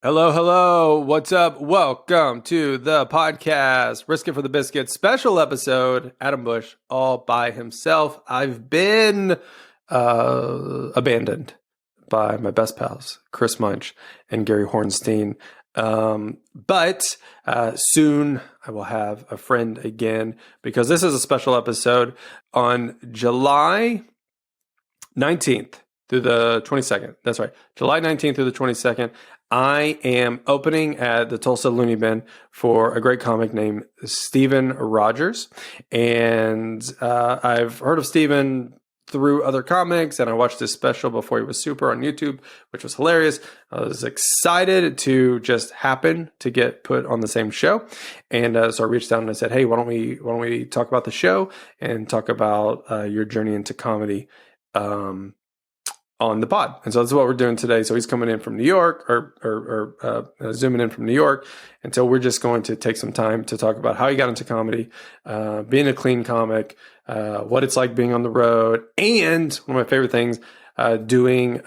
Hello, hello. What's up? Welcome to the podcast, Risk It for the Biscuit special episode. Adam Bush all by himself. I've been abandoned by my best pals, Chris Munch and Gary Hornstein. But soon I will have a friend again because this is a special episode on July 19th through the 22nd. That's right. July 19th through the 22nd. I am opening at the Tulsa Looney Bin for a great comic named Steven Rogers. And I've heard of Steven through other comics, and I watched his special before he was super on YouTube, which was hilarious. I was excited to just happen to get put on the same show. And so I reached out and I said, hey, why don't we talk about the show and talk about your journey into comedy on the pod. And so that's what we're doing today. So he's coming in from New York or zooming in from New York. And so we're just going to take some time to talk about how he got into comedy, being a clean comic, what it's like being on the road, and one of my favorite things, doing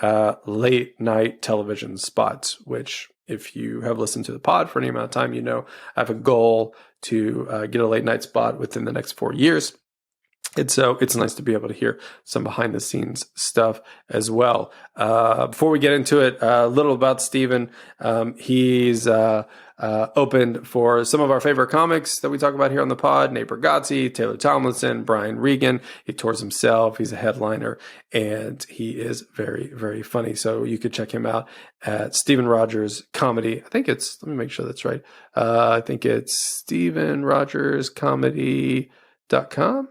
late night television spots, which if you have listened to the pod for any amount of time, you know I have a goal to get a late night spot within the next 4 years. And so it's nice to be able to hear some behind the scenes stuff as well. Before we get into it, a little about Steven. He's opened for some of our favorite comics that we talk about here on the pod: Nate Bargatze, Taylor Tomlinson, Brian Regan. He tours himself. He's a headliner, and he is very, very funny. So you could check him out at Steven Rogers Comedy. I think it's, let me make sure that's right. I think it's StevenRogersComedy.com.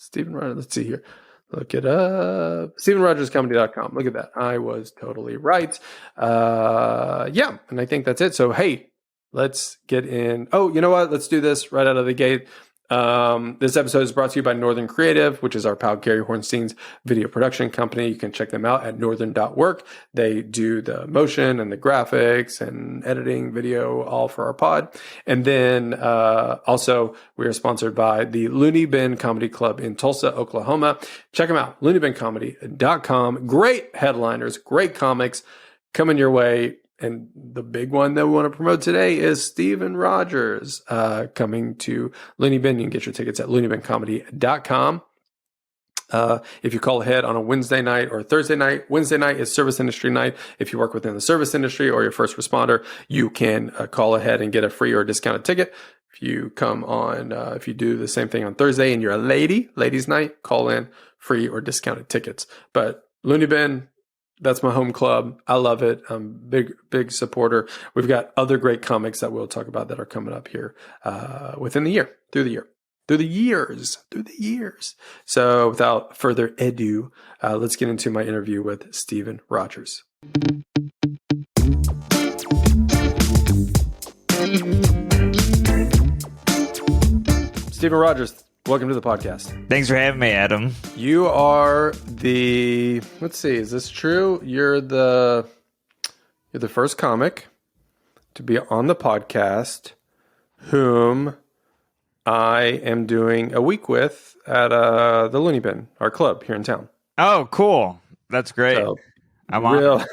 Steven Rogers, let's see here. Look it up. StevenRogersComedy.com. Look at that. I was totally right. Yeah, and I think that's it. So, hey, let's get in. Oh, you know what? Let's do this right out of the gate. This episode is brought to you by Northern Creative, which is our pal Gary Hornstein's video production company. You can check them out at northern.work. They do the motion and the graphics and editing video all for our pod. And then also we are sponsored by the Looney Bin Comedy Club in Tulsa, Oklahoma. Check them out, looneybincomedy.com. Great headliners, great comics coming your way. And the big one that we want to promote today is Steven Rogers coming to Looney Bin. You can get your tickets at looneybincomedy.com. If you call ahead on a Wednesday night or Thursday night, Wednesday night is service industry night. If you work within the service industry or you're a first responder, you can call ahead and get a free or discounted ticket. If you come on, if you do the same thing on Thursday and you're a ladies night, call in, free or discounted tickets. But Looney Bin, that's my home club. I love it. I'm big supporter. We've got other great comics that we'll talk about that are coming up here within the year, through the years. So without further ado, let's get into my interview with Steven Rogers. Steven Rogers, welcome to the podcast. Thanks for having me, Adam. You are the, let's see, is this true? You're the first comic to be on the podcast whom I am doing a week with at the Looney Bin, our club here in town. Oh, cool. That's great. So, I'm on.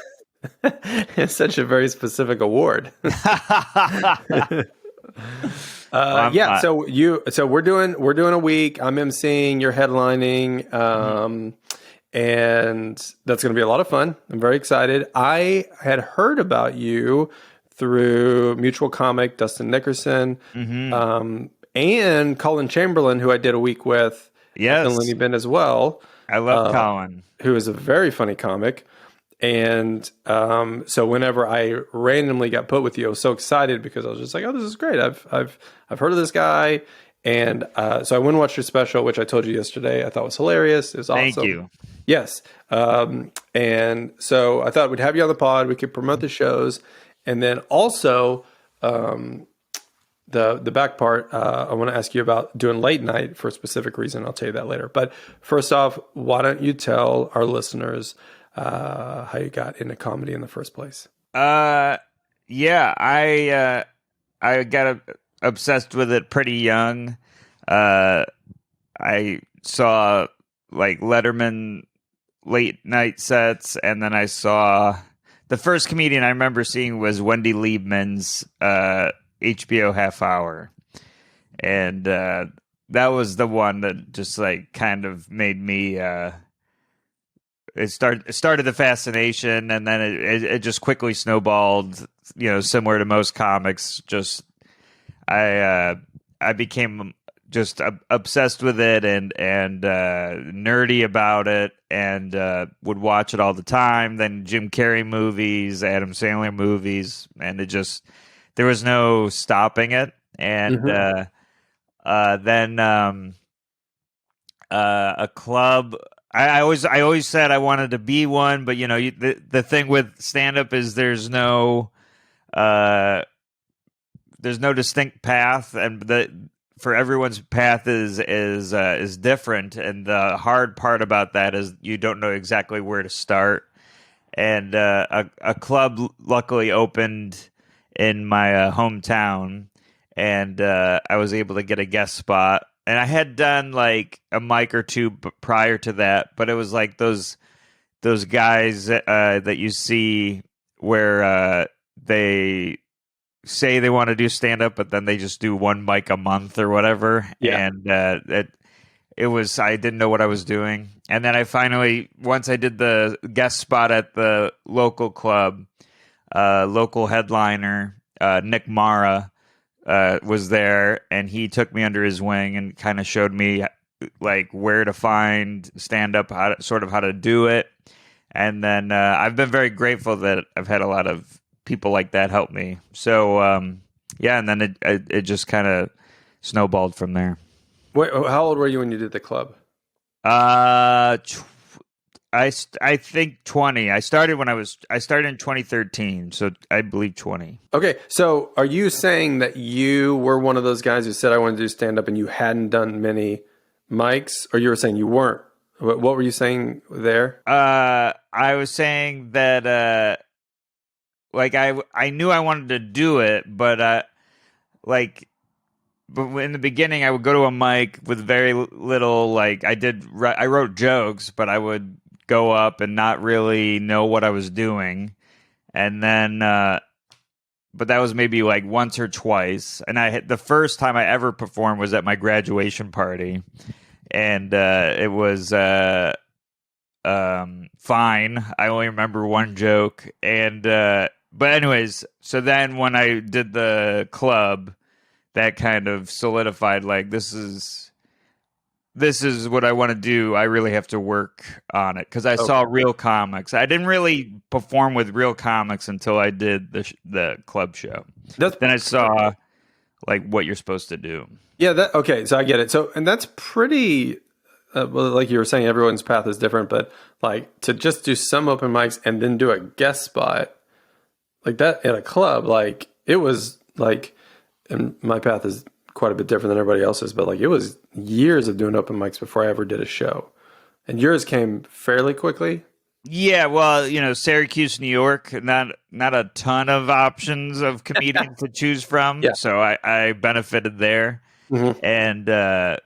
It's such a very specific award. Yeah, so we're doing a week. I'm emceeing, you're headlining, and that's going to be a lot of fun. I'm very excited. I had heard about you through mutual comic Dustin Nickerson, and Colin Chamberlain, who I did a week with at the Looney Bin as well. I love Colin, who is a very funny comic. And so whenever I randomly got put with you, I was so excited because I was just like, "Oh, this is great! I've heard of this guy." And so I went and watched your special, which I told you yesterday. I thought was hilarious. It was awesome. Thank you. Yes. And so I thought we'd have you on the pod. We could promote the shows, and then also the back part. I want to ask you about doing late night for a specific reason. I'll tell you that later. But first off, why don't you tell our listeners how you got into comedy in the first place? Yeah, I got obsessed with it pretty young. I saw like Letterman late night sets, and then I saw the first comedian I remember seeing was Wendy Liebman's HBO Half Hour, and that was the one that just like kind of made me. It started the fascination, and then it just quickly snowballed. Similar to most comics, just I became just obsessed with it and nerdy about it, and would watch it all the time. Then Jim Carrey movies, Adam Sandler movies, and there was no stopping it. And then a club. I always said I wanted to be one, but the thing with stand up is there's no distinct path, and for everyone's path is different, and the hard part about that is you don't know exactly where to start. And a club luckily opened in my hometown, and I was able to get a guest spot. And I had done like a mic or two prior to that, but it was like those guys that you see where they say they want to do stand up, but then they just do one mic a month or whatever. Yeah. And I didn't know what I was doing. And then I finally, once I did the guest spot at the local club, local headliner, Nick Mara, was there, and he took me under his wing and kind of showed me like where to find stand up, how to do it. And then I've been very grateful that I've had a lot of people like that help me. So yeah, and then it just kind of snowballed from there. Wait, how old were you when you did the club? I think 20. I started in 2013, so I believe 20. Okay, so are you saying that you were one of those guys who said I wanted to do stand up and you hadn't done many mics, or you were saying you weren't? What were you saying there? I was saying that like I knew I wanted to do it, but in the beginning I would go to a mic with very little, like I wrote jokes, but I would go up and not really know what I was doing. And then but that was maybe like once or twice. And the first time I ever performed was at my graduation party. And it was fine. I only remember one joke. And but anyways, so then when I did the club, that kind of solidified, like, this is what I want to do. I really have to work on it, because I saw real comics. I didn't really perform with real comics until I did the club show. Then I saw like what you're supposed to do. Yeah. Okay. So I get it. So, and that's pretty, well, like you were saying, everyone's path is different, but like to just do some open mics and then do a guest spot like that at a club, like it was like, and my path is quite a bit different than everybody else's, but like it was years of doing open mics before I ever did a show. And yours came fairly quickly. Yeah, well, Syracuse, New York, not a ton of options of comedians to choose from. Yeah. So I benefited there. Mm-hmm. And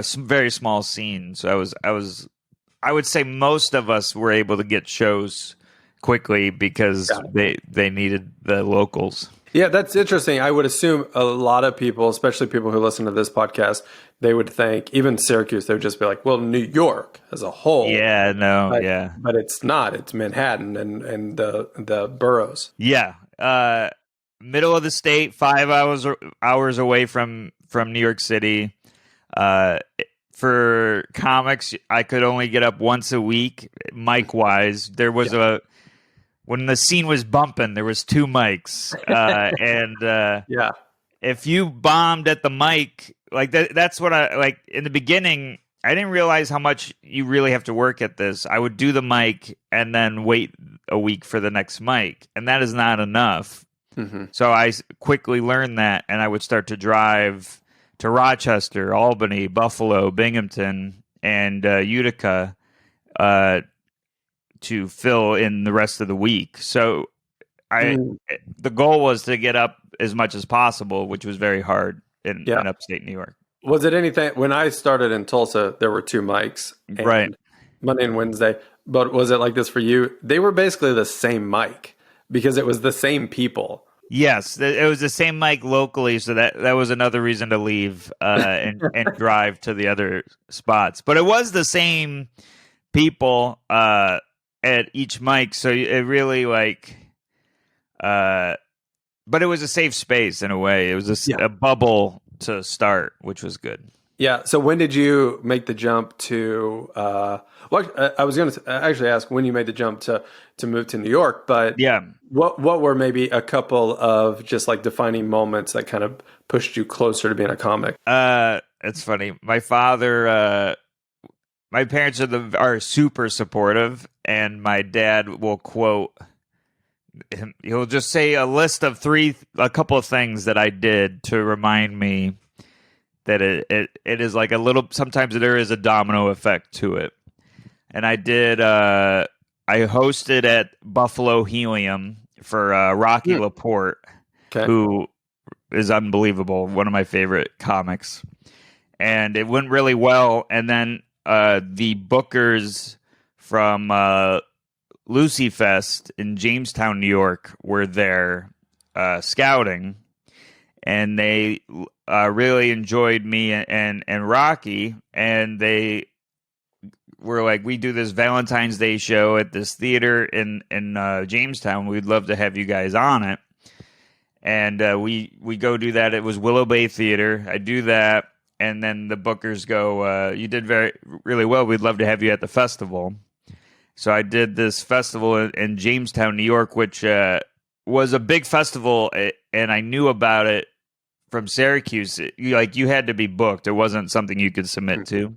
some very small scene. So I would say most of us were able to get shows quickly because they needed the locals. Yeah, that's interesting. I would assume a lot of people, especially people who listen to this podcast, they would think, even Syracuse, they would just be like, well, New York as a whole. Yeah, no, yeah. But it's not. It's Manhattan and the boroughs. Yeah. Middle of the state, 5 hours away from New York City. For comics, I could only get up once a week, mic-wise. There was when the scene was bumping, there was 2 mics, and if you bombed at the mic, like that's what I like. In the beginning, I didn't realize how much you really have to work at this. I would do the mic and then wait a week for the next mic, and that is not enough. Mm-hmm. So I quickly learned that, and I would start to drive to Rochester, Albany, Buffalo, Binghamton, and Utica to fill in the rest of the week. So the goal was to get up as much as possible, which was very hard in upstate New York. Was it anything? When I started in Tulsa, there were 2 mics. Right. Monday and Wednesday. But was it like this for you? They were basically the same mic because it was the same people. Yes, it was the same mic locally, so that was another reason to leave and drive to the other spots. But it was the same people at each mic, so it really like. But it was a safe space in a way. It was a bubble to start, which was good. Yeah. So when did you make the jump to? I was going to actually ask when you made the jump to move to New York, but Yeah. what were maybe a couple of just like defining moments that kind of pushed you closer to being a comic? It's funny. My father, my parents are super supportive, and my dad will quote. He'll just say a list of a couple of things that I did to remind me that it is like a little. Sometimes there is a domino effect to it, and I hosted at Buffalo Helium for Rocky Laporte, who is unbelievable, one of my favorite comics, and it went really well. And then the bookers from Lucy Fest in Jamestown, New York, were there scouting, and they really enjoyed me and Rocky, and they were like, "We do this Valentine's Day show at this theater in Jamestown. We'd love to have you guys on it." And we go do that. It was Willow Bay Theater. I do that, and then the bookers go, "You did really well. We'd love to have you at the festival." So I did this festival in Jamestown, New York, which was a big festival, and I knew about it from Syracuse. You had to be booked. It wasn't something you could submit to.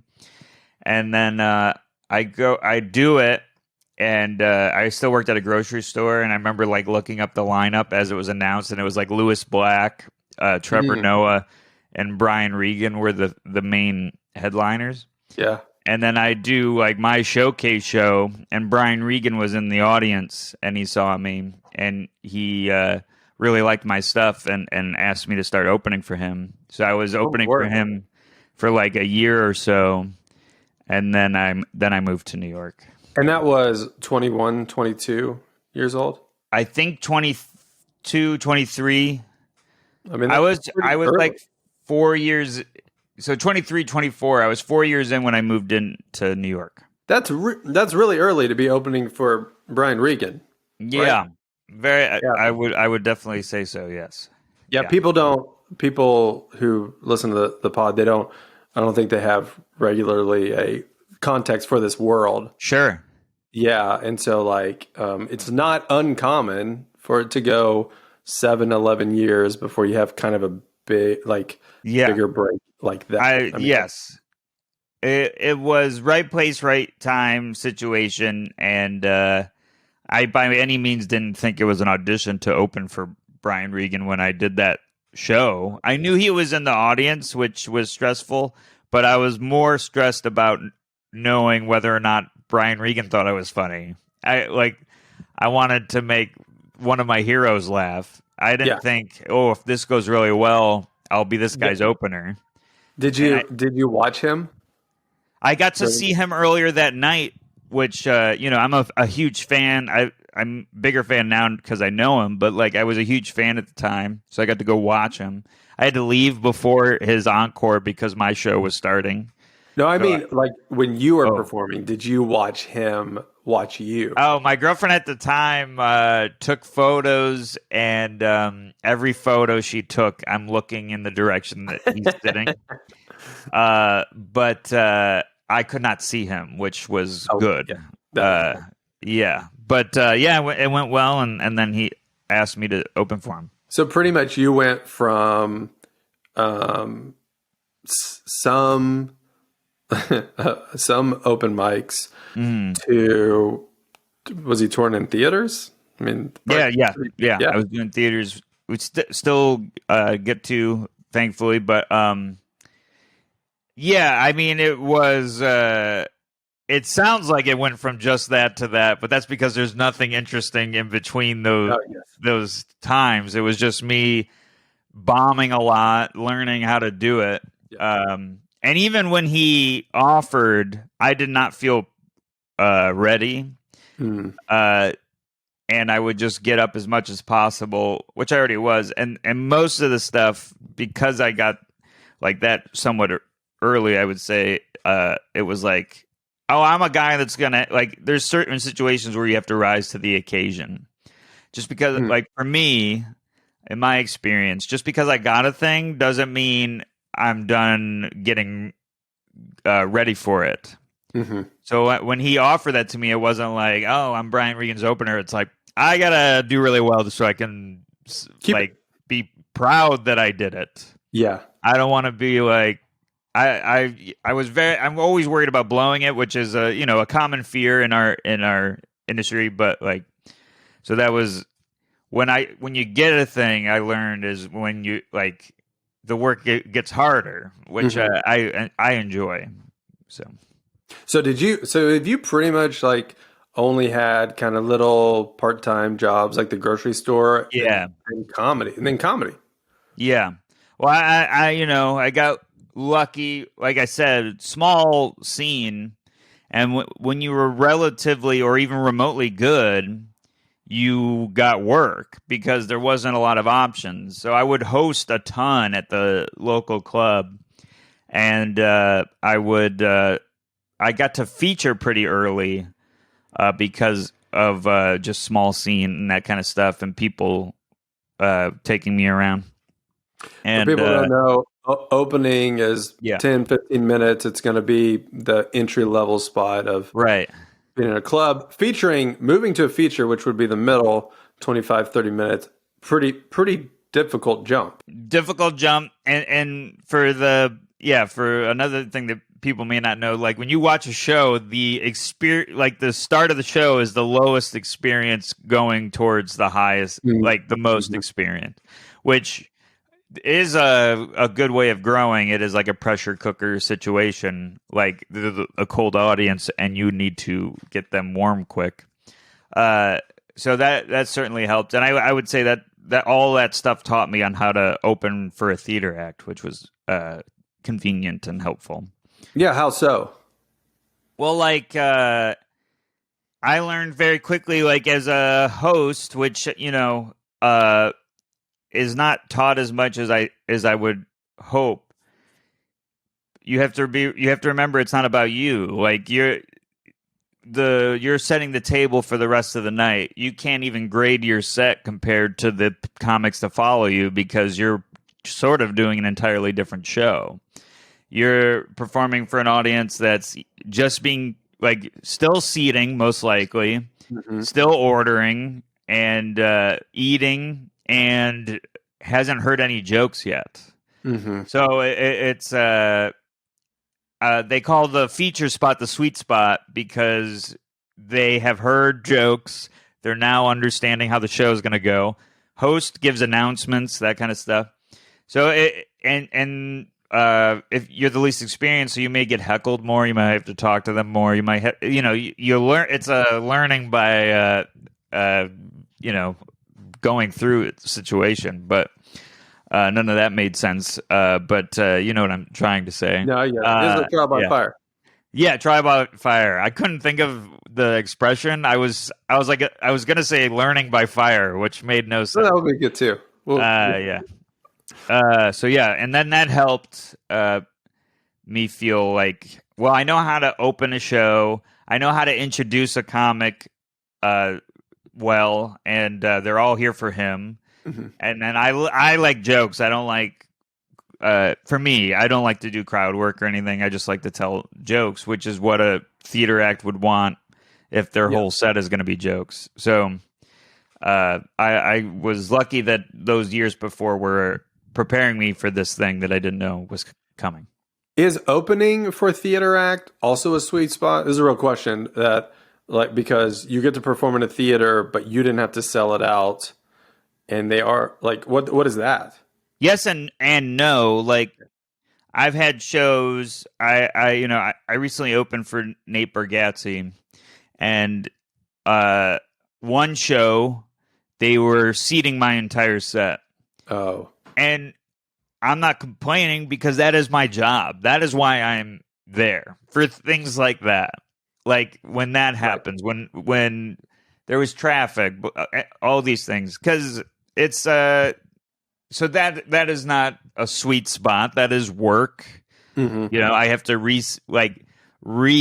And then I do it, and I still worked at a grocery store, and I remember like looking up the lineup as it was announced, and it was like Lewis Black, Trevor Noah, and Brian Regan were the main headliners. Yeah. And then I do like my showcase show, and Brian Regan was in the audience, and he saw me, and he really liked my stuff, and asked me to start opening for him. So I was opening for him for like a year or so, and then I moved to New York. And that was 21, 22 years old? I think 22, 23. I mean, I was early. like 4 years. So 23, 24, I was 4 years in when I moved into New York. That's really early to be opening for Brian Regan. Yeah, right? I would definitely say so. Yes. Yeah. People who listen to the pod, I don't think they have regularly a context for this world. Sure. Yeah, and so like it's not uncommon for it to go 7-11 years before you have kind of a bigger break like that. Yes. It was right place, right time situation, and I by any means didn't think it was an audition to open for Brian Regan when I did that show. I knew he was in the audience, which was stressful, but I was more stressed about knowing whether or not Brian Regan thought I was funny. I wanted to make one of my heroes laugh. I didn't think, if this goes really well, I'll be this guy's opener. Did you watch him? I got to see him earlier that night, which I'm a huge fan. I'm a bigger fan now because I know him, but like I was a huge fan at the time, so I got to go watch him. I had to leave before his encore because my show was starting. No, I mean, like when you were performing, did you watch him watch you? Oh, my girlfriend at the time took photos, and every photo she took, I'm looking in the direction that he's sitting. But I could not see him, which was good. Yeah. But it went well, and then he asked me to open for him. So pretty much you went from some open mics to, was he touring in theaters? I mean, yeah. I was doing theaters. We still get to, thankfully, but I mean, it was. It sounds like it went from just that to that, but that's because there's nothing interesting in between those times. It was just me bombing a lot, learning how to do it. And even when he offered, I did not feel ready. And I would just get up as much as possible, which I already was. And most of the stuff, because I got like that somewhat early, I would say, it was like, oh, I'm a guy that's gonna, like, there's certain situations where you have to rise to the occasion. Just because, like, for me, in my experience, just because I got a thing doesn't mean I'm done getting ready for it. So when he offered that to me, it wasn't like, oh, I'm Brian Regan's opener. It's like, I gotta do really well so I can be proud that I did it. Yeah, I don't want to be like, I'm always worried about blowing it, which is a common fear in our industry. But like, so that was when you get a thing, I learned is when you like the work gets harder, which I enjoy. So have you pretty much like only had kind of little part-time jobs like the grocery store and comedy? Yeah. Well, I got lucky, like I said, small scene, and when you were relatively or even remotely good, you got work because there wasn't a lot of options. So I would host a ton at the local club, and I got to feature pretty early because of just small scene and that kind of stuff, and people taking me around. And for people don't know, opening is 10, 15 minutes. It's going to be the entry-level spot of right. being in a club. Moving to a feature, which would be the middle, 25, 30 minutes. Pretty difficult jump. And for another thing that people may not know, like when you watch a show, the experience, like the start of the show is the lowest experience going towards the highest, like the most experience, which is a good way of growing. It is like a pressure cooker situation, like a cold audience, and you need to get them warm quick. So that certainly helped, and I would say that all that stuff taught me on how to open for a theater act, which was convenient and helpful. Yeah, how so? Well, like I learned very quickly, like as a host, which is not taught as much as I would hope. You have to remember it's not about you. Like you're setting the table for the rest of the night. You can't even grade your set compared to the comics that follow you because you're sort of doing an entirely different show. You're performing for an audience that's just being like still seating, most likely, still ordering and eating, and hasn't heard any jokes yet. So it's they call the feature spot the sweet spot because they have heard jokes. They're now understanding how the show is going to go. Host gives announcements, that kind of stuff. So if you're the least experienced, so you may get heckled more. You might have to talk to them more. You might you learn. It's a learning by going through the situation, but none of that made sense. But you know what I'm trying to say. No, yeah, this is a trial by fire. Yeah, trial by fire. I couldn't think of the expression. I was gonna say learning by fire, which made no sense. Well, that would be good too. Yeah. So yeah, and then that helped me feel like, well, I know how to open a show. I know how to introduce a comic well, and they're all here for him. And then I like jokes. I don't like, for me, I don't like to do crowd work or anything. I just like to tell jokes, which is what a theater act would want if their whole set is going to be jokes. So I was lucky that those years before were preparing me for this thing that I didn't know was coming. Is opening for theater act also a sweet spot? This is a real question because you get to perform in a theater, but you didn't have to sell it out. And they are like, what is that? Yes and no. Like I've had shows. I recently opened for Nate Bargatze, and one show they were seating my entire set. Oh. And I'm not complaining because that is my job. That is why I'm there, for things like that. like when that happens, when there was traffic, all these things, because it's so that is not a sweet spot. That is work. Mm-hmm. You know, I have to re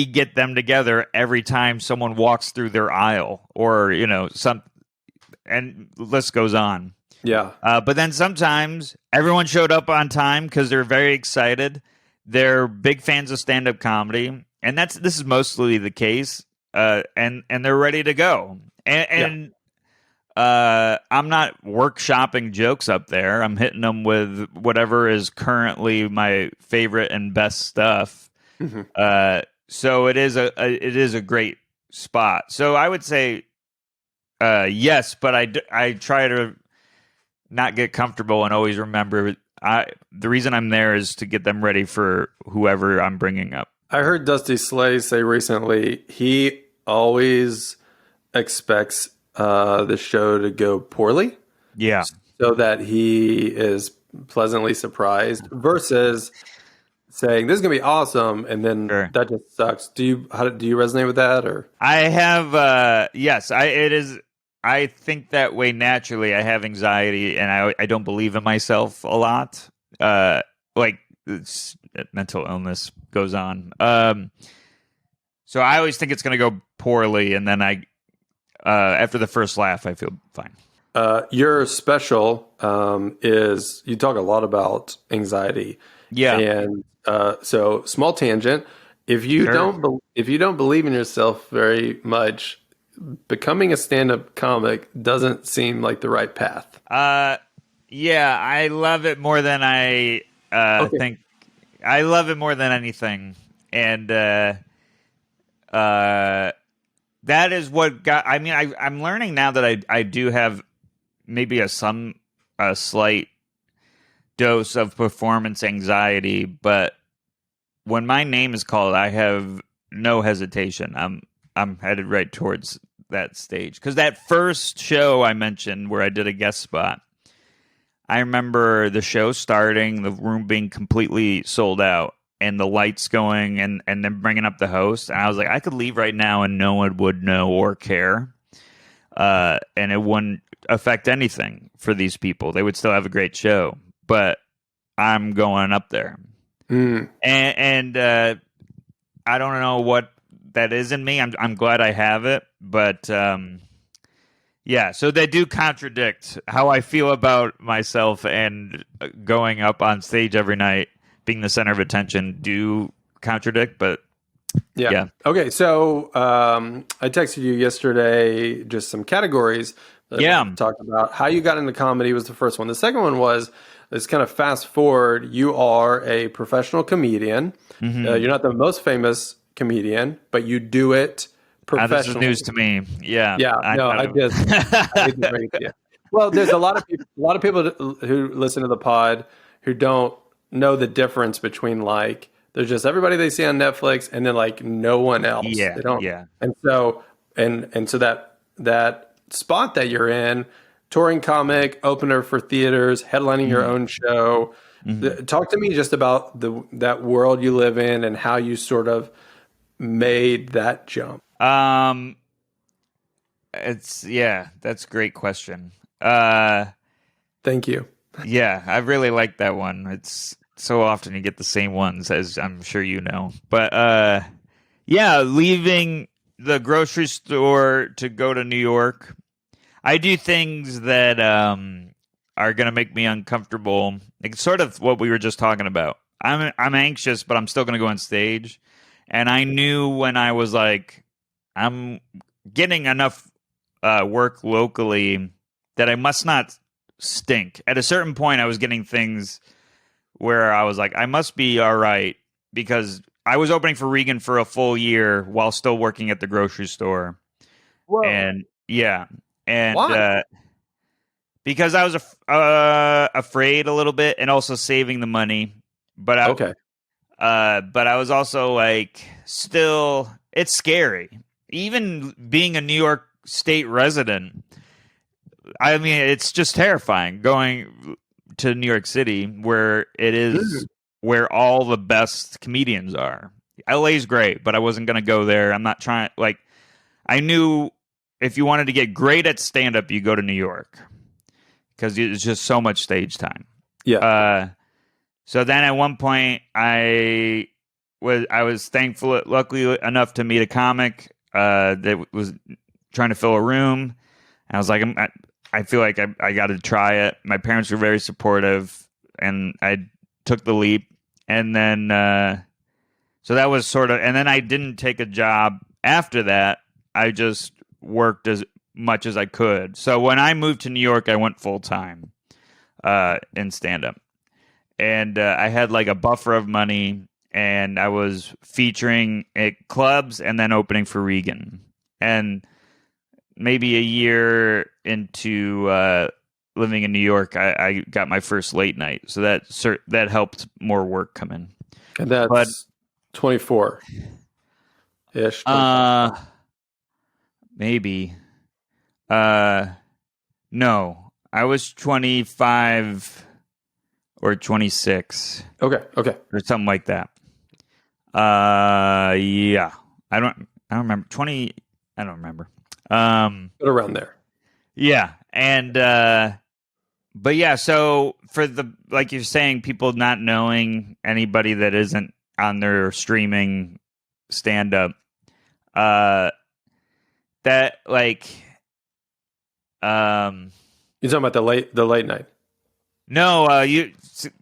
get them together every time someone walks through their aisle, or and the list goes on. Yeah. But then sometimes everyone showed up on time because they're very excited. They're big fans of stand-up comedy, and this is mostly the case. And they're ready to go. And I'm not workshopping jokes up there. I'm hitting them with whatever is currently my favorite and best stuff. Mm-hmm. So it is a great spot. So I would say yes, but I try to not get comfortable and always remember the reason I'm there is to get them ready for whoever I'm bringing up. I heard Dusty Slay say recently he always expects the show to go poorly. Yeah. So that he is pleasantly surprised versus saying this is gonna be awesome and then Sure. that just sucks. Do you resonate with that? Or I have yes, I think that way naturally. I have anxiety and I don't believe in myself a lot. Like mental illness goes on. So I always think it's going to go poorly, and then after the first laugh, I feel fine. Your special is you talk a lot about anxiety. Yeah. And so small tangent. If you don't believe in yourself very much, becoming a stand-up comic doesn't seem like the right path. Yeah, I love it more than I think. I love it more than anything, and that is what got. I mean, I'm learning now that I do have maybe a slight dose of performance anxiety, but when my name is called, I have no hesitation. I'm headed right towards that stage. Because that first show I mentioned where I did a guest spot, I remember the show starting, the room being completely sold out, and the lights going, and then bringing up the host. And I was like, I could leave right now and no one would know or care. And it wouldn't affect anything for these people. They would still have a great show. But I'm going up there. And I don't know what that is in me. I'm glad I have it, but yeah. So they do contradict how I feel about myself, and going up on stage every night, being the center of attention, do contradict. But yeah. Okay, so I texted you yesterday just some categories. That we talked about how you got into comedy was the first one. The second one was, let's kind of fast forward. You are a professional comedian. Mm-hmm. You're not the most famous comedian, but you do it professionally. This is news to me. Yeah. Yeah. I did bring it to you. Well, there's a lot of people who listen to the pod who don't know the difference between like there's just everybody they see on Netflix and then like no one else. Yeah. They don't. Yeah. And so that spot that you're in, touring comic, opener for theaters, headlining your own show. Mm-hmm. Talk to me just about that world you live in and how you sort of made that jump. That's a great question. Thank you. Yeah, I really like that one. It's so often you get the same ones, as I'm sure you know. But yeah, leaving the grocery store to go to New York, I do things that are going to make me uncomfortable. It's sort of what we were just talking about. I'm anxious, but I'm still going to go on stage. And I knew when I was like, I'm getting enough work locally that I must not stink. At a certain point, I was getting things where I was like, I must be all right, because I was opening for Regan for a full year while still working at the grocery store. Whoa. And yeah. And why? Because I was afraid a little bit, and also saving the money. But I was also like, still, it's scary. Even being a New York State resident, I mean, it's just terrifying going to New York City, where it is where all the best comedians are. LA's great, but I wasn't going to go there. I'm not trying, like, I knew if you wanted to get great at stand up, you go to New York because it's just so much stage time. Yeah. So then at one point, I was thankful, luckily enough to meet a comic that was trying to fill a room. And I was like, I feel like I got to try it. My parents were very supportive, and I took the leap. And then, so that was sort of, and then I didn't take a job after that. I just worked as much as I could. So when I moved to New York, I went full time in stand up. And I had like a buffer of money, and I was featuring at clubs and then opening for Regan. And maybe a year into living in New York, I got my first late night. So that helped more work come in. And that's 24-ish. Maybe. No, I was 25 or 26. Okay. Or something like that. Yeah. I don't remember. 20, I don't remember. But around there. Yeah. And but yeah, so for like you're saying, people not knowing anybody that isn't on their streaming stand up, that like You're talking about the late night. no,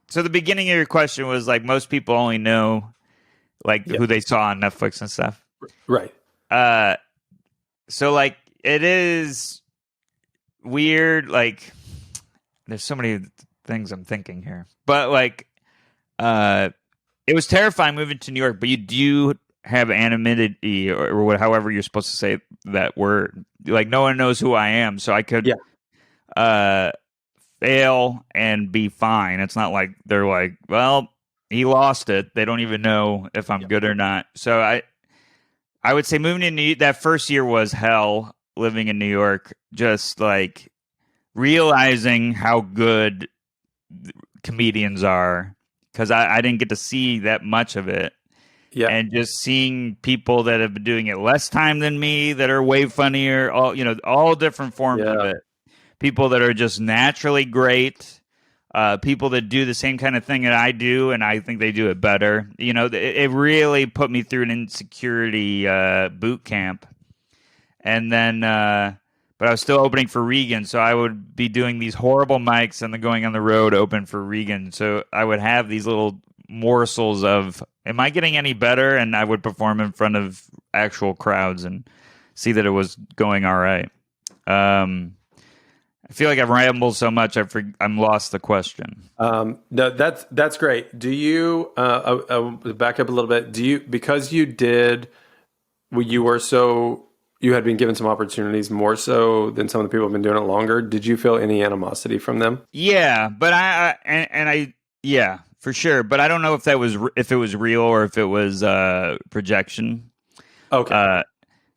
so the beginning of your question was like most people only know like who they saw on Netflix and stuff. Right. So like it is weird, like there's so many things I'm thinking here. But like it was terrifying moving to New York, but you do have anonymity or however you're supposed to say that word. Like no one knows who I am, so I could fail and be fine. It's not like they're like, well, he lost it. They don't even know if I'm good or not. So I would say moving to that first year was hell living in New York, just like realizing how good comedians are because I didn't get to see that much of it. Yeah. And just seeing people that have been doing it less time than me that are way funnier, all different forms of it. People that are just naturally great, people that do the same kind of thing that I do, and I think they do it better. It really put me through an insecurity boot camp. And then, but I was still opening for Regan, so I would be doing these horrible mics and then going on the road open for Regan. So I would have these little morsels of, am I getting any better? And I would perform in front of actual crowds and see that it was going all right. I feel like I've rambled so much, I'm lost the question. No, that's great. Do you back up a little bit? Do you, because you did, you had been given some opportunities more so than some of the people who've been doing it longer. Did you feel any animosity from them? Yeah, but yeah, for sure. But I don't know if it was real or if it was projection. Okay.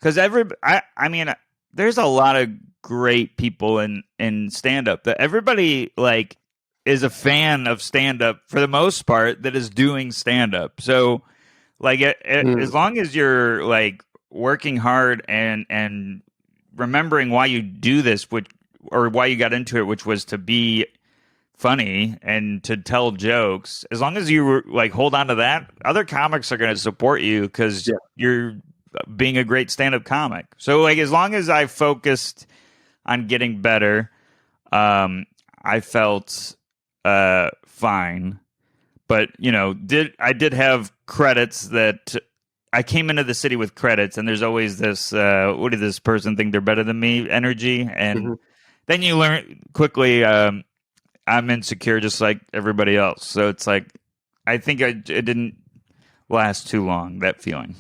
Because I mean, there's a lot of great people in stand up that everybody like is a fan of stand up for the most part that is doing stand up. So like as long as you're like working hard and remembering why you do this, or why you got into it, which was to be funny and to tell jokes, as long as you like hold on to that, other comics are going to support you because you're being a great stand-up comic. So like as long as I focused on getting better, I felt fine. But I did have credits that I came into the city with credits, and there's always this what did this person think they're better than me energy, and then you learn quickly I'm insecure just like everybody else. So it's like I think it didn't last too long, that feeling.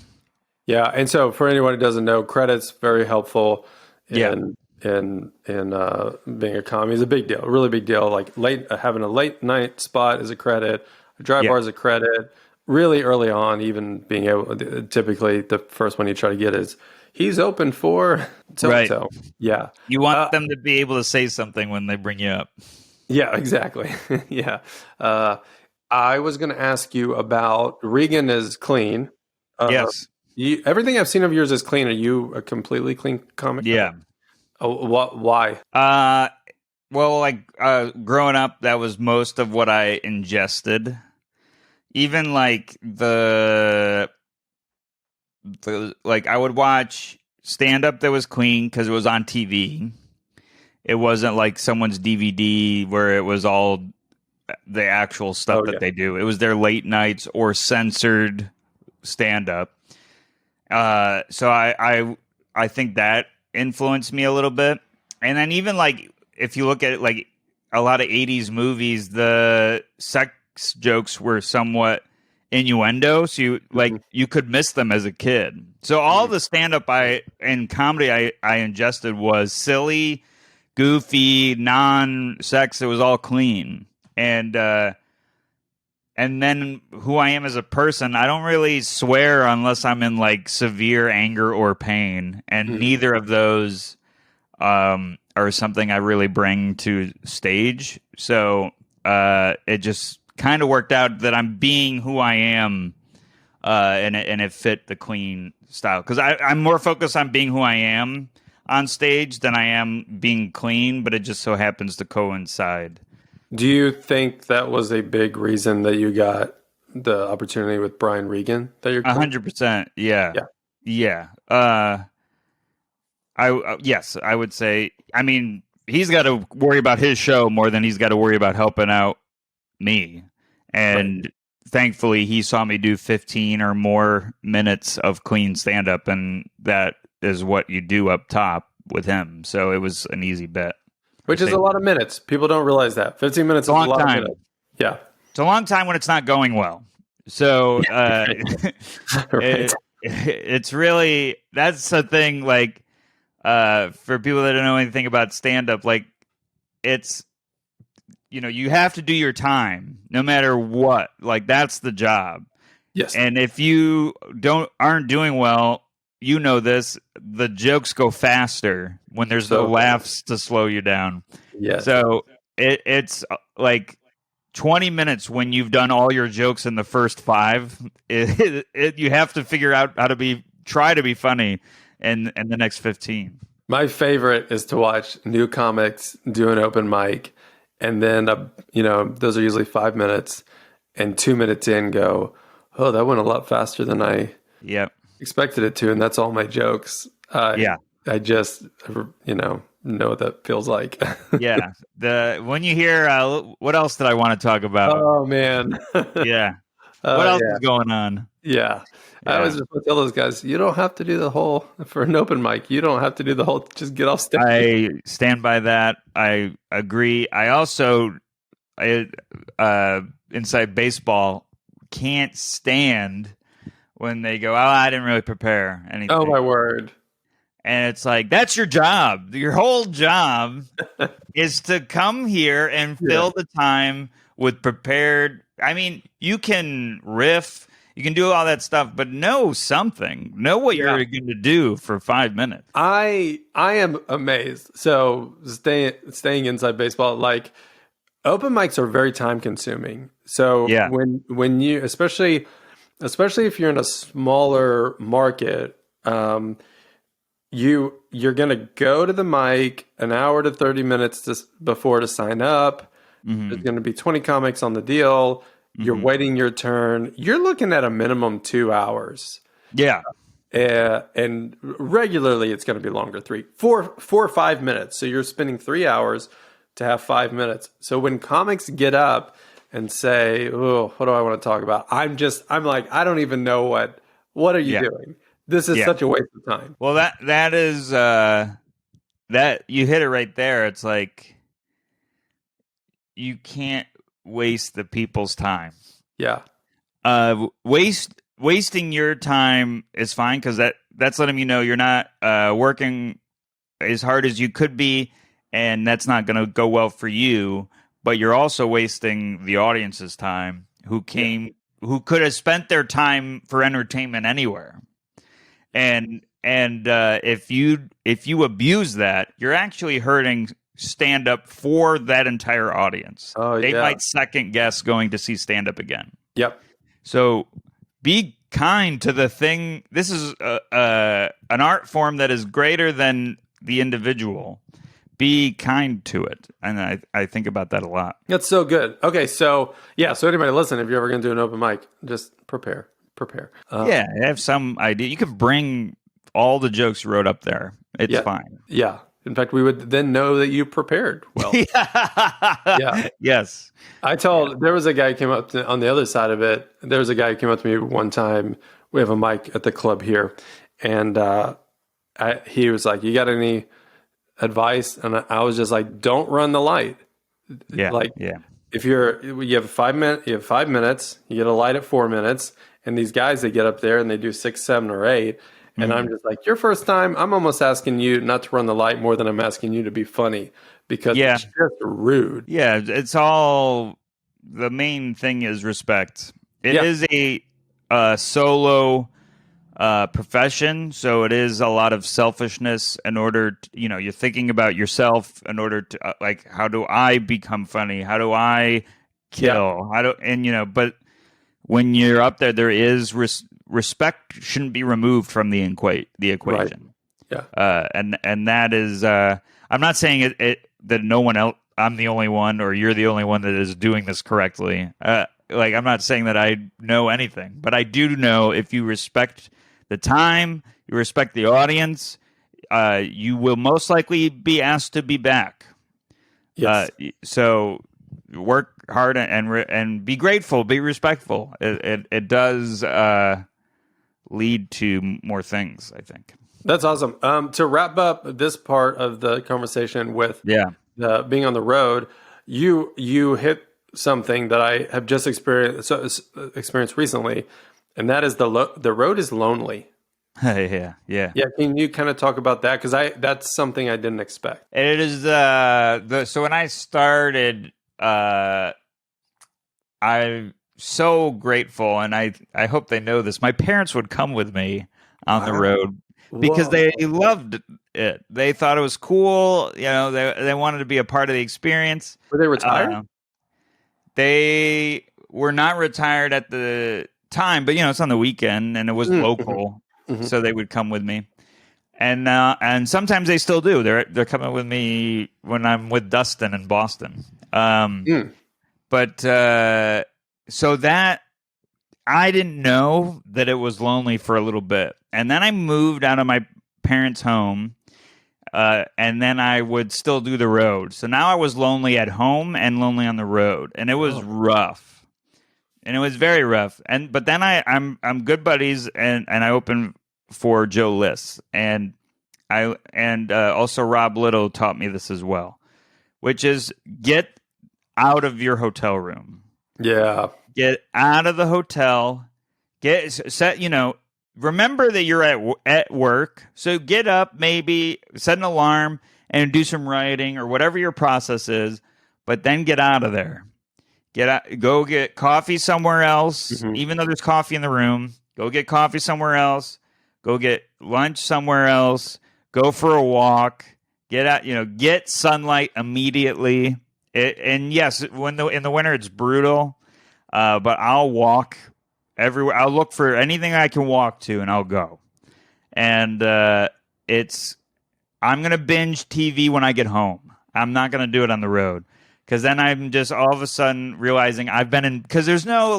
Yeah, and so for anyone who doesn't know, credits very helpful in being a commie is a big deal, a really big deal. Like having a late night spot is a credit, a dry bar is a credit. Really early on, even being able, typically the first one you try to get is he's open for so. Yeah, you want them to be able to say something when they bring you up. Yeah, exactly. Yeah, I was going to ask you about Regan is clean. Uh, Yes. everything I've seen of yours is clean. Are you a completely clean comic guy? Yeah. Oh, what? Why? Well, like growing up, that was most of what I ingested. Even like the like I would watch stand up that was clean because it was on TV. It wasn't like someone's DVD where it was all the actual stuff Oh that yeah. they do. It was their late nights or censored stand up. So I think that influenced me a little bit. And then even like if you look at it, like a lot of 80s movies, the sex jokes were somewhat innuendo, so Mhm. you could miss them as a kid. So all Mhm. the stand up I and comedy I ingested was silly, goofy, non sex. It was all clean. And then who I am as a person, I don't really swear unless I'm in like severe anger or pain, and Mhm. neither of those are something I really bring to stage. So it just kind of worked out that I'm being who I am, and it fit the clean style because I'm more focused on being who I am on stage than I am being clean, but it just so happens to coincide. Do you think that was a big reason that you got the opportunity with Brian Regan that you're clean? 100%, yeah, Yeah. yeah. Yes, I would say. I mean, he's got to worry about his show more than he's got to worry about helping out me. Right. And thankfully, he saw me do 15 or more minutes of clean stand up, and that is what you do up top with him. So it was an easy bet. I Which is say a lot of minutes. People don't realize that. 15 minutes it's a is a long lot of time. minutes. Yeah. It's a long time when it's not going well. So Right. it's really that's the thing. Like for people that don't know anything about stand up, like it's you have to do your time no matter what. Like that's the job. Yes. And if you aren't doing well, you know this, the jokes go faster when there's no So, laughs to slow you down. yes. So it's like 20 minutes when you've done all your jokes in the first five. You have to figure out how to try to be funny in the next 15. My favorite is to watch new comics do an open mic, and then those are usually 5 minutes, and 2 minutes in go, oh, that went a lot faster than I Yep. expected it to, and that's all my jokes. Yeah. I just know what that feels like. Yeah. When you hear what else did I want to talk about? Oh man. Yeah. What else Yeah. is going on? Yeah. I always Yeah. just want to tell those guys, you don't have to do the whole for an open mic. You don't have to do the whole. Just get off stage. I stand by that. I agree. I inside baseball can't stand when they go, "Oh, I didn't really prepare anything." Oh my word. And it's like, that's your job. Your whole job is to come here and fill the time with prepared. I mean, you can riff, you can do all that stuff, but know something. Know what you're going to do for 5 minutes. I am amazed. So staying inside baseball, like open mics are very time consuming. So Yeah. when you especially if you're in a smaller market, you're gonna go to the mic an hour to 30 minutes before to sign up. Mm-hmm. There's gonna be 20 comics on the deal. You're waiting your turn. You're looking at a minimum 2 hours. Yeah. And regularly it's going to be longer, 4 or 5 minutes. So you're spending 3 hours to have 5 minutes. So when comics get up and say, "Oh, what do I want to talk about?" I'm like, I don't even know what are you doing? This is such a waste of time. Well, that is that you hit it right there. It's like you can't waste the people's time. Yeah. Wasting your time is fine because that's letting you know you're not working as hard as you could be, and that's not going to go well for you. But you're also wasting the audience's time who could have spent their time for entertainment anywhere. And if you abuse that, you're actually hurting stand up for that entire audience. Oh, They yeah. might second guess going to see stand up again. Yep. So be kind to the thing. This is an art form that is greater than the individual. Be kind to it. And I think about that a lot. That's so good. Okay, so so anybody listen, if you're ever going to do an open mic, just prepare. Yeah, have some idea. You could bring all the jokes you wrote up there. It's fine. Yeah. In fact, we would then know that you prepared well. Yeah. Yes. There was a guy who came up on the other side of it. There was a guy who came up to me one time. We have a mic at the club here. And he was like, you got any advice? And I was just like, don't run the light. Yeah. If you have 5 minutes, you get a light at 4 minutes. And these guys, they get up there and they do 6, 7, or 8. And I'm just like, your first time, I'm almost asking you not to run the light more than I'm asking you to be funny, because it's just rude. Yeah, it's all, the main thing is respect. It is a solo profession, so it is a lot of selfishness in order to, you're thinking about yourself in order to, like, how do I become funny? How do I kill? But when you're up there is respect shouldn't be removed from the equation. Right. Yeah. And that is, I'm not saying that no one else, I'm the only one or you're the only one that is doing this correctly. I'm not saying that I know anything, but I do know if you respect the time, you respect the audience, you will most likely be asked to be back. Yes. So work hard and be grateful, be respectful. It does lead to more things, I think. That's awesome. To wrap up this part of the conversation with being on the road, you hit something that I have just experienced recently, and that is the road is lonely. Yeah. Can you kind of talk about that? Because that's something I didn't expect. It is so when I started, I'm so grateful, and I hope they know this. My parents would come with me on the road because they loved it. They thought it was cool. They wanted to be a part of the experience. Were they retired? They were not retired at the time, but it's on the weekend and it was local, so they would come with me. And sometimes they still do. They're coming with me when I'm with Dustin in Boston. But so that I didn't know that it was lonely for a little bit, and then I moved out of my parents' home, and then I would still do the road. So now I was lonely at home and lonely on the road, and it was rough, and it was very rough. But then I'm good buddies, and I opened for Joe Liss, and also Rob Little taught me this as well, which is get out of your hotel room. Yeah. Get out of the hotel. Remember that you're at work. So get up, maybe set an alarm and do some writing or whatever your process is, but then get out of there. Go get coffee somewhere else, even though there's coffee in the room. Go get coffee somewhere else. Go get lunch somewhere else. Go for a walk. Get out, get sunlight immediately. And yes, in the winter it's brutal, but I'll walk everywhere. I'll look for anything I can walk to, and I'll go. And I'm gonna binge TV when I get home. I'm not gonna do it on the road, because then I'm just all of a sudden realizing I've been in, because there's no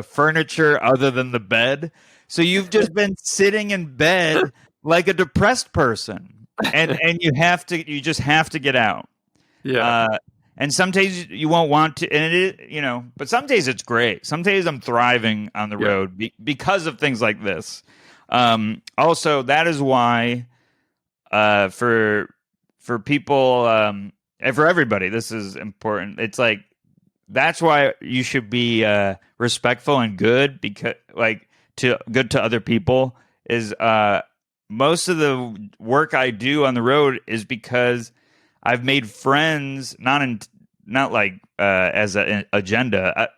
furniture other than the bed, so you've just been sitting in bed like a depressed person, and you just have to get out. Yeah. And some days you won't want to, and it is, but some days it's great. Some days I'm thriving on the road because of things like this. Also, that is why, for people, and for everybody, this is important. It's like, that's why you should be respectful and good, because good to other people is most of the work I do on the road is because I've made friends, not as an agenda.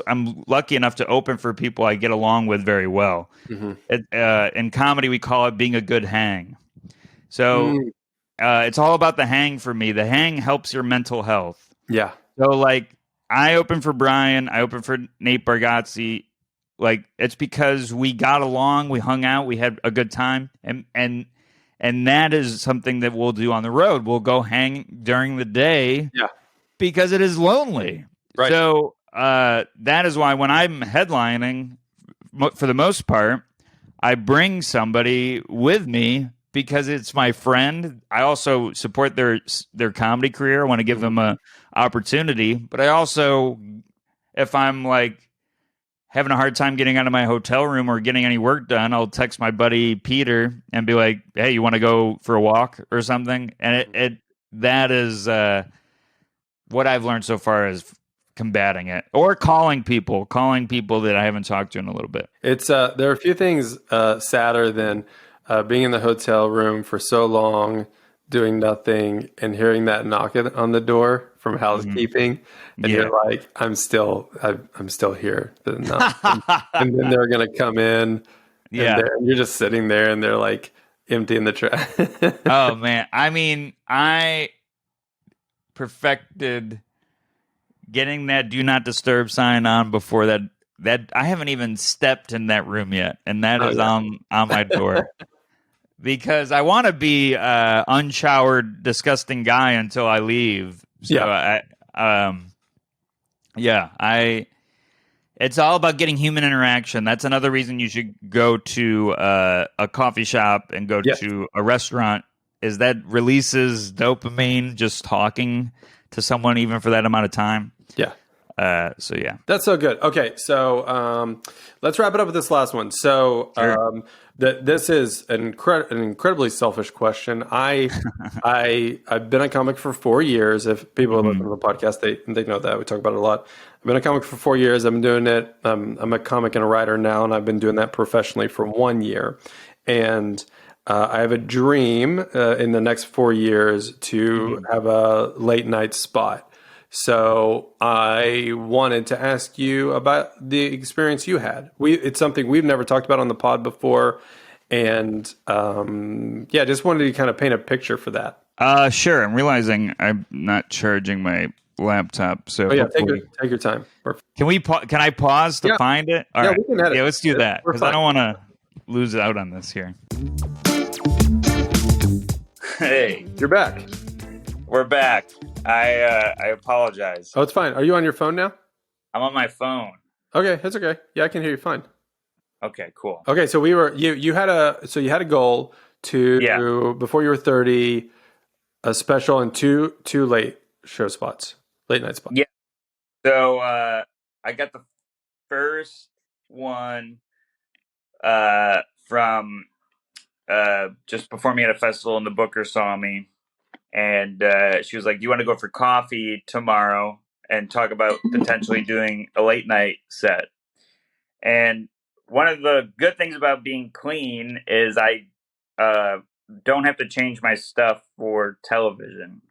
I'm lucky enough to open for people I get along with very well. In comedy, we call it being a good hang. So it's all about the hang for me. The hang helps your mental health. Yeah. So I open for Brian, I open for Nate Bargatze. Like it's because we got along, we hung out, we had a good time, and that is something that we'll do on the road. We'll go hang during the day Yeah. because it is lonely. Right. So that is why when I'm headlining, for the most part, I bring somebody with me because it's my friend. I also support their comedy career. I want to give them a opportunity, but I also, if I'm like having a hard time getting out of my hotel room or getting any work done, I'll text my buddy Peter and be like, "Hey, you want to go for a walk or something?" And it that is what I've learned so far is combating it, or calling people that I haven't talked to in a little bit. It's there are a few things sadder than being in the hotel room for so long, doing nothing, and hearing that knock on the door from housekeeping, and Yeah. you're like, I'm still here. And then they're gonna come in, and Yeah. you're just sitting there, and they're like emptying the trash. Oh man. I mean, I perfected getting that do not disturb sign on before that I haven't even stepped in that room yet, and that Oh is yeah. on my door. Because I want to be unshowered, disgusting guy until I leave. So Yeah. I it's all about getting human interaction. That's another reason you should go to a coffee shop and go Yes. to a restaurant. Is that releases dopamine just talking to someone even for that amount of time. Yeah. So yeah, That's so good. Okay, so let's wrap it up with this last one. So sure. this is an incredibly selfish question. I've been a comic for 4 years. If people listen to the podcast, they know that we talk about it a lot. I've been a comic for 4 years. I've been doing it. I'm a comic and a writer now, and I've been doing that professionally for 1 year. And I have a dream in the next 4 years to have a late night spot. So I wanted to ask you about the experience you had. It's something we've never talked about on the pod before, and yeah, just wanted to kind of paint a picture for that. Sure. I'm realizing I'm not charging my laptop, so Oh yeah, hopefully, take your time. Perfect. can I pause to Yeah, find it? All yeah, right. we can edit. Yeah, let's do that We're because I fine. don't want to lose out on this here. Hey, You're back. we're back. I apologize. Oh, it's fine. Are you on your phone now? I'm on my phone. Okay, that's okay. Yeah, I can hear you fine. Okay, cool. Okay, so you had a goal to Yeah. before you were 30, a special and two late show spots, late night spots. Yeah. So I got the first one from just performing at a festival, and the booker saw me, and she was like, "Do you want to go for coffee tomorrow and talk about potentially doing a late night set?" And one of the good things about being clean is I don't have to change my stuff for television,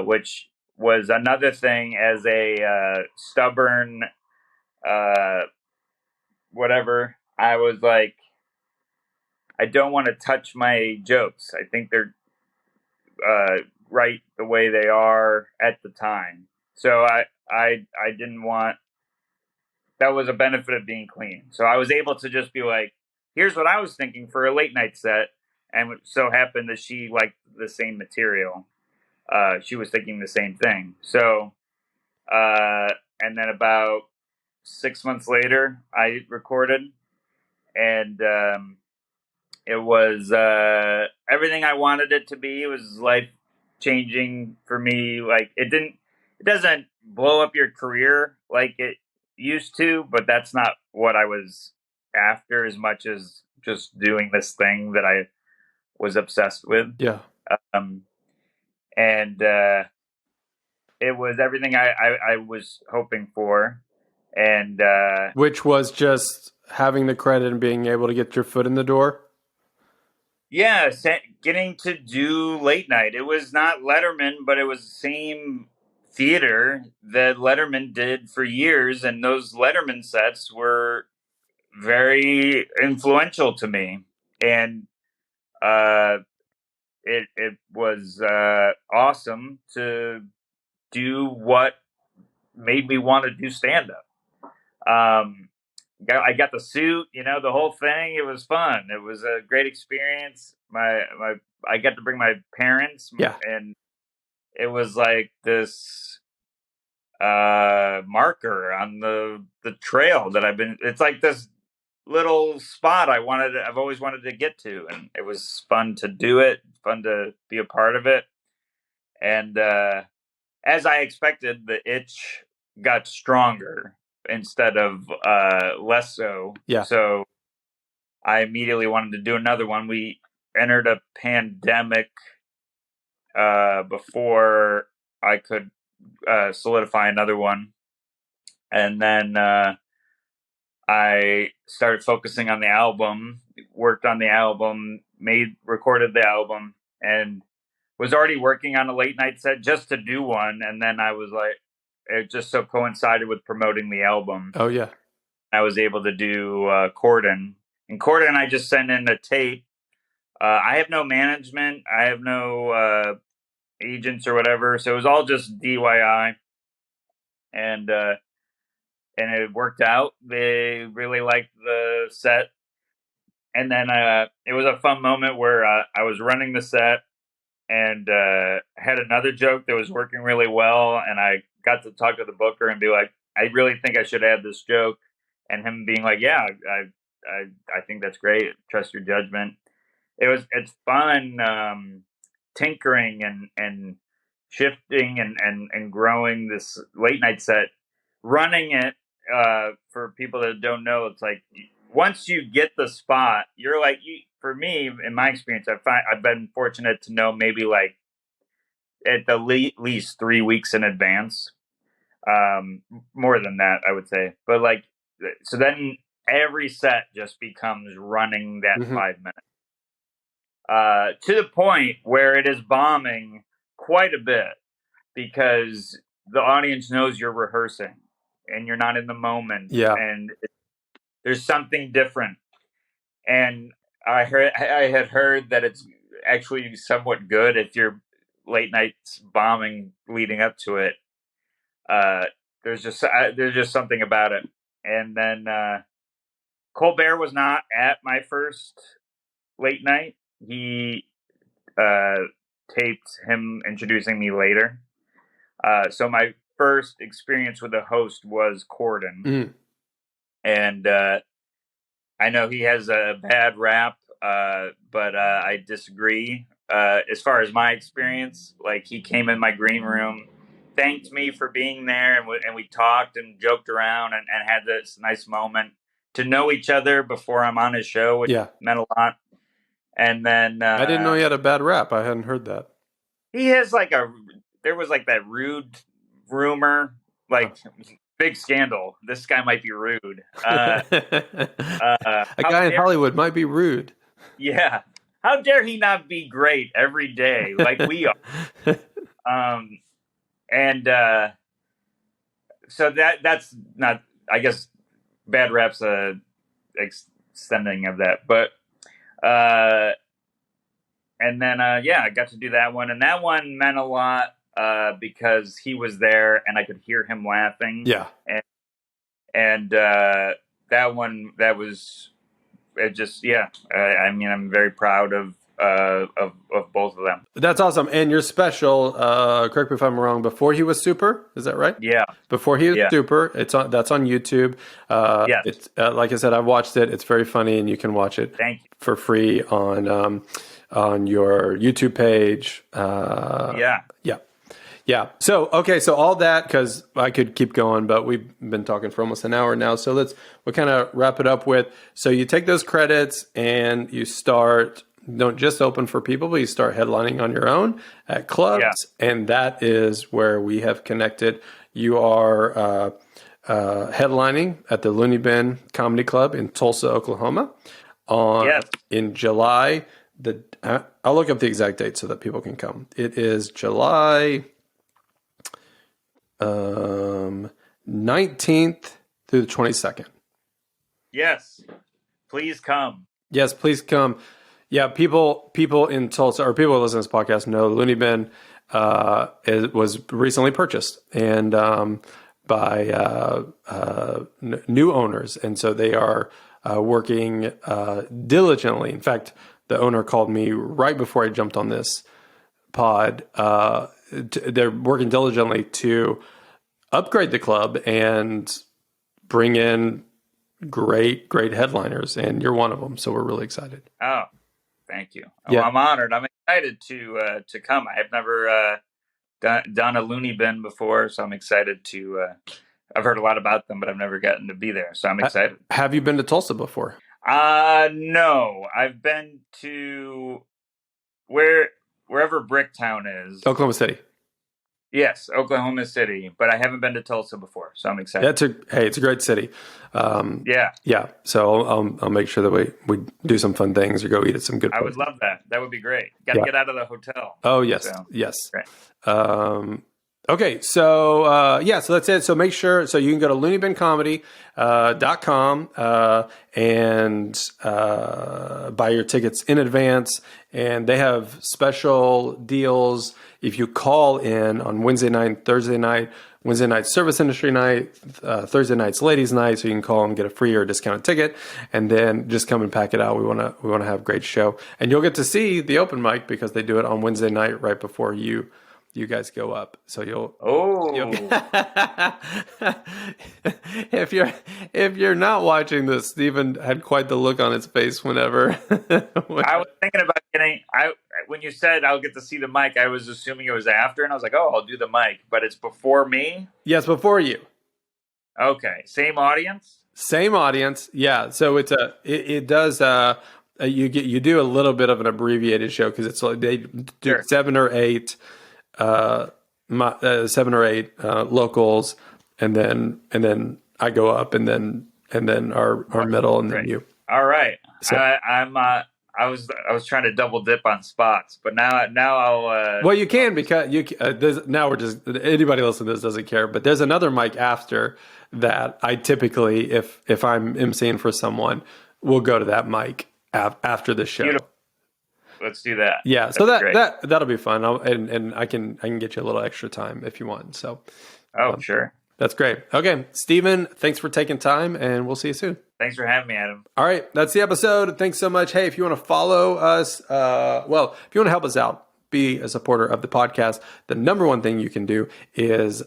which was another thing as a stubborn uh, whatever. I was like, I don't want to touch my jokes. I think they're right the way they are at the time. So I didn't want, that was a benefit of being clean. So I was able to just be like, here's what I was thinking for a late night set, and it so happened that she liked the same material. She was thinking the same thing. So and then about 6 months later, I recorded, and it was everything I wanted it to be. It was life changing for me. Like it doesn't blow up your career like it used to, but that's not what I was after as much as just doing this thing that I was obsessed with. Yeah. Um, and it was everything I was hoping for. And Which was just having the credit and being able to get your foot in the door. yeah, getting to do late night. It was not Letterman, but it was the same theater that Letterman did for years, and those Letterman sets were very influential to me. And uh, it was awesome to do what made me want to do stand up. I got the suit, the whole thing. It was fun. It was a great experience. I got to bring my parents, Yeah. and it was like this marker on the trail that it's like this little spot I've always wanted to get to, and it was fun to do it, fun to be a part of it. And as I expected, the itch got stronger instead of less so. Yeah. So I immediately wanted to do another one. We entered a pandemic before I could solidify another one. And then I started focusing on the album, worked on the album, recorded the album, and was already working on a late night set just to do one. And then I was like, it just so coincided with promoting the album. Oh, yeah. I was able to do Corden. And Corden, I just sent in a tape. I have no management. I have no agents or whatever. So it was all just DIY. And it worked out. They really liked the set. And then it was a fun moment where I was running the set and had another joke that was working really well. And I got to talk to the booker and be like, I really think I should add this joke. And him being like, yeah, I think that's great. Trust your judgment. It's fun tinkering and shifting and growing this late night set. Running it, for people that don't know, it's like once you get the spot, you're like, for me, in my experience, I've been fortunate to know maybe like at the least 3 weeks in advance. More than that, I would say. But like, so then every set just becomes running that 5 minutes. To the point where it is bombing quite a bit because the audience knows you're rehearsing and you're not in the moment. Yeah. And there's something different. And I had heard that it's actually somewhat good if you're late nights bombing leading up to it. There's just something about it. And then Colbert was not at my first late night. He taped him introducing me later. So my first experience with a host was Corden. And I know he has a bad rap, but I disagree. As far as my experience, like he came in my green room, thanked me for being there, and we talked and joked around and had this nice moment to know each other before I'm on his show, which meant a lot. And then I didn't know he had a bad rap. I hadn't heard that. He has there was like that rude rumor, like big scandal. This guy might be rude. A guy in Hollywood might be rude. Yeah. How dare he not be great every day like we are? And so that's not, I guess, bad rap's extending of that, but and then I got to do that one, and that one meant a lot because he was there and I could hear him laughing. Yeah, and that one, that was it. Just I mean, I'm very proud of both of them. That's awesome. And your special, correct me if I'm wrong, before he was super, is that right? Yeah. Before he was super, that's on YouTube. Yes. It's like I said, I've watched it. It's very funny, and you can watch it for free on your YouTube page. Yeah. So, okay. So all that, because I could keep going, but we've been talking for almost an hour now. So we'll kind of wrap it up with, so you take those credits and you don't just open for people, but you start headlining on your own at clubs. Yeah. And that is where we have connected. You are headlining at the Looney Bin Comedy Club in Tulsa, Oklahoma in July. I'll look up the exact date so that people can come. It is July 19th through the 22nd. Yes. Please come. Yes, please come. Yeah, people in Tulsa, or people who listen to this podcast, know Looney Bin was recently purchased, and by new owners, and so they are working diligently. In fact, the owner called me right before I jumped on this pod. They're working diligently to upgrade the club and bring in great headliners, and you're one of them. So we're really excited. Oh, thank you. Yeah. Well, I'm honored. I'm excited to come. I've never done a loony bin before, so I'm excited to. I've heard a lot about them, but I've never gotten to be there, so I'm excited. Have you been to Tulsa before? No. I've been to wherever Bricktown is. Oklahoma City. Yes, Oklahoma City, but I haven't been to Tulsa before, so I'm excited. It's a great city. Yeah. So I'll make sure that we do some fun things or go eat at some good places. I would love that. That would be great. Got to get out of the hotel. Oh yes, so. Yes. Right. Okay, so so that's it. So make sure, so you can go to loonybinComedy.com and buy your tickets in advance, and they have special deals if you call in on Wednesday night, Thursday night. Wednesday night service industry night, Thursday night's ladies night, so you can call and get a free or discounted ticket, and then just come and pack it out. We want to have a great show, and you'll get to see the open mic because they do it on Wednesday night right before you guys go up. So you'll if you're not watching this, Stephen had quite the look on his face whenever I was thinking about when you said I'll get to see the mic, I was assuming it was after, and I was like, oh, I'll do the mic, but it's before me? Yes, before you. Okay. Same audience? Same audience. Yeah. So it's it does you do a little bit of an abbreviated show because it's like they do 7 or 8 locals, and then I go up, and then our middle, and then you. All right. So, I was trying to double dip on spots, but now I'll. Well, you can because now we're just anybody listening to this doesn't care, but there's another mic after that. I typically, if I'm emceeing for someone, will go to that mic after the show. Beautiful. Let's do that. Yeah, so that'll be fun, and I can get you a little extra time if you want. So, sure, that's great. Okay, Stephen, thanks for taking time, and we'll see you soon. Thanks for having me, Adam. All right, that's the episode. Thanks so much. Hey, if you want to follow us, if you want to help us out, be a supporter of the podcast. The number one thing you can do is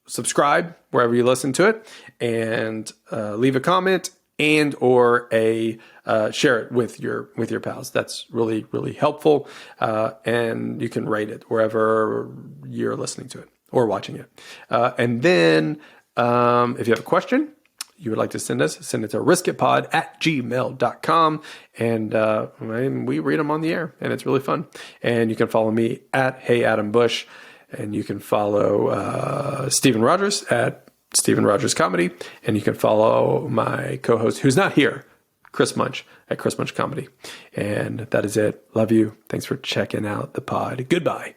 subscribe wherever you listen to it, and leave a comment and or share it with your pals. That's really, really helpful. And you can rate it wherever you're listening to it or watching it. And then if you have a question you would like to send it to riskitpod@gmail.com. And we read them on the air, and it's really fun. And you can follow me at Hey Adam Bush, and you can follow Stephen Rogers at Stephen Rogers Comedy, and you can follow my co-host, who's not here, Chris Munch, at Chris Munch Comedy. And that is it. Love you. Thanks for checking out the pod. Goodbye.